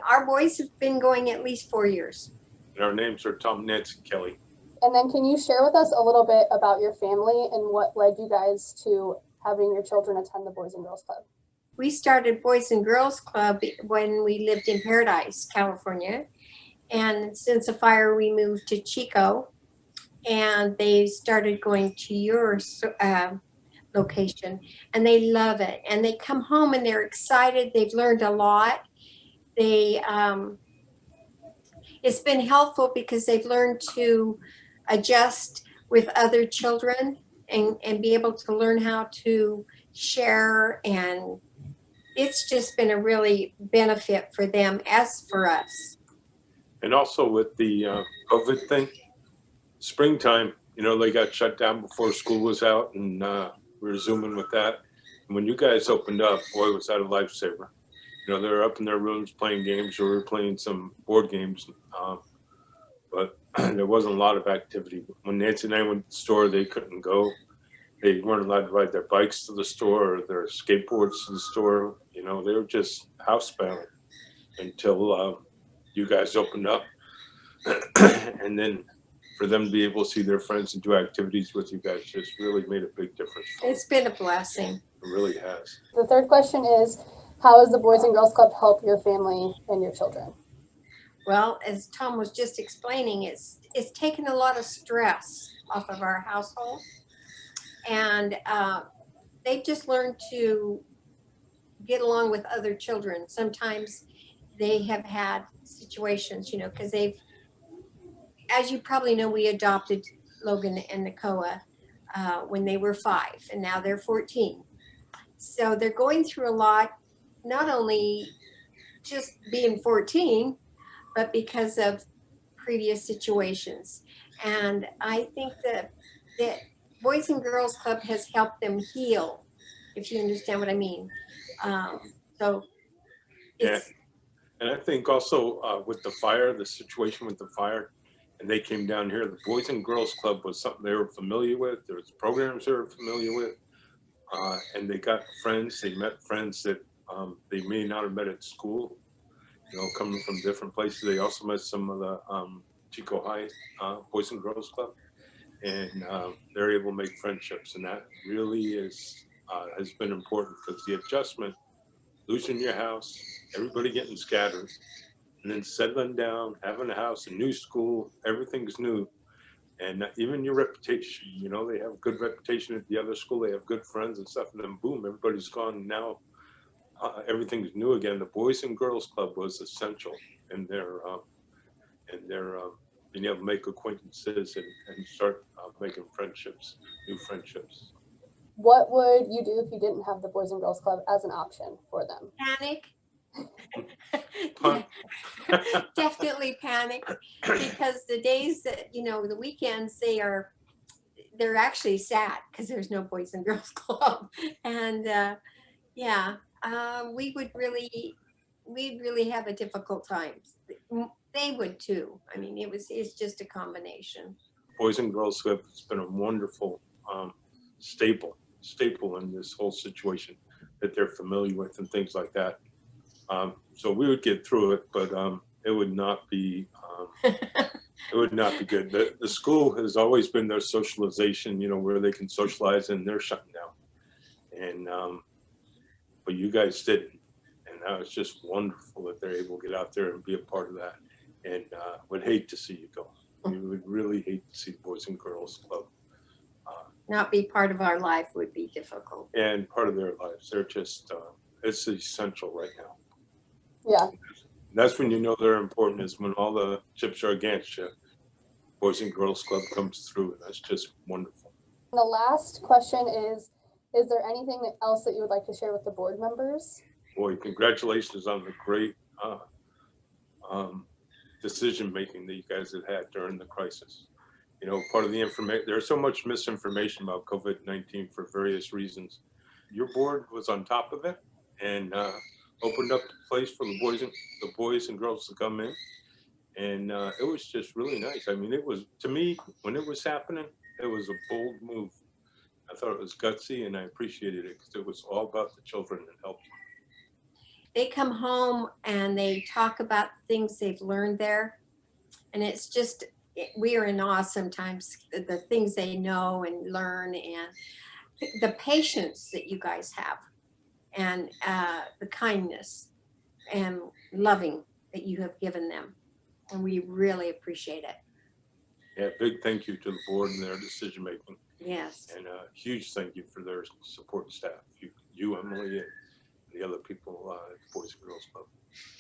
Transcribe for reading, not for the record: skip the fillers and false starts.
Our boys have been going at least 4 years. And our names are Tom, Nancy, Kelly. And then can you share with us a little bit about your family and what led you guys to having your children attend the Boys and Girls Club? We started Boys and Girls Club when we lived in Paradise, California. And since the fire, we moved to Chico. And they started going to your location. And they love it. And they come home and they're excited. They've learned a lot. They It's been helpful because they've learned to adjust with other children and be able to learn how to share, and it's just been a really benefit for them as for us. And also with the COVID thing, springtime, they got shut down before school was out, and we were Zooming with that. And when you guys opened up, boy, was that a lifesaver. They were up in their rooms playing games, or we were playing some board games, but there wasn't a lot of activity. When Nancy and I went to the store, they couldn't go. They weren't allowed to ride their bikes to the store or their skateboards to the store. They were just housebound until you guys opened up. And then for them to be able to see their friends and do activities with you guys just really made a big difference. It's been a blessing. It really has. The third question is, how has the Boys and Girls Club helped your family and your children? Well, as Tom was just explaining, it's taken a lot of stress off of our household, and they've just learned to get along with other children. Sometimes they have had situations, because as you probably know, we adopted Logan and Nakoa when they were 5, and now they're 14. So they're going through a lot, not only just being 14, but because of previous situations. And I think that Boys and Girls Club has helped them heal, if you understand what I mean. So it's, and I think also with the fire, the situation with the fire, and they came down here, the Boys and Girls Club was something they were familiar with. There was programs they were familiar with, and they got friends. They met friends that they may not have met at school, coming from different places. They also met some of the Chico High Boys and Girls Club, and they're able to make friendships, and that really has been important, because the adjustment, losing your house, everybody getting scattered, and then settling down, having a house, a new school, everything's new, and even your reputation. They have a good reputation at the other school. They have good friends and stuff, and then boom, everybody's gone. Now everything's new again. The Boys and Girls Club was essential in their being able to make acquaintances and start making friendships, new friendships. What would you do if you didn't have the Boys and Girls Club as an option for them? panic. Definitely panic, because the days that, the weekends, they're actually sad because there's no Boys and Girls Club. And we'd really have a difficult time. They would too. I mean, it's just a combination. Boys and Girls Club has been a wonderful staple in this whole situation that they're familiar with and things like that. So we would get through it, but it would not be good. The school has always been their socialization, where they can socialize, and they're shutting down. And but you guys didn't, and that was just wonderful that they're able to get out there and be a part of that. And would hate to see you go. We would really hate to see the Boys and Girls Club not be part of our life would be difficult. And part of their lives. They're just it's essential right now. Yeah. That's when they're important, is when all the chips are against you. Boys and Girls Club comes through, and that's just wonderful. And the last question is there anything else that you would like to share with the board members? Boy, congratulations on the great decision making that you guys have had during the crisis. Part of the information, there's so much misinformation about COVID-19 for various reasons. Your board was on top of it and opened up the place for the boys and girls to come in, and it was just really nice. I mean, it was, to me, when it was happening, it was a bold move. I thought it was gutsy, and I appreciated it because it was all about the children and helping. they come home and they talk about things they've learned there. And it's just, we are in awe sometimes, the things they know and learn, and the patience that you guys have, and the kindness and loving that you have given them. And we really appreciate it. Yeah, big thank you to the board and their decision making, Yes. and a huge thank you for their support staff. You Emily, and the other people at the Boys and Girls Club.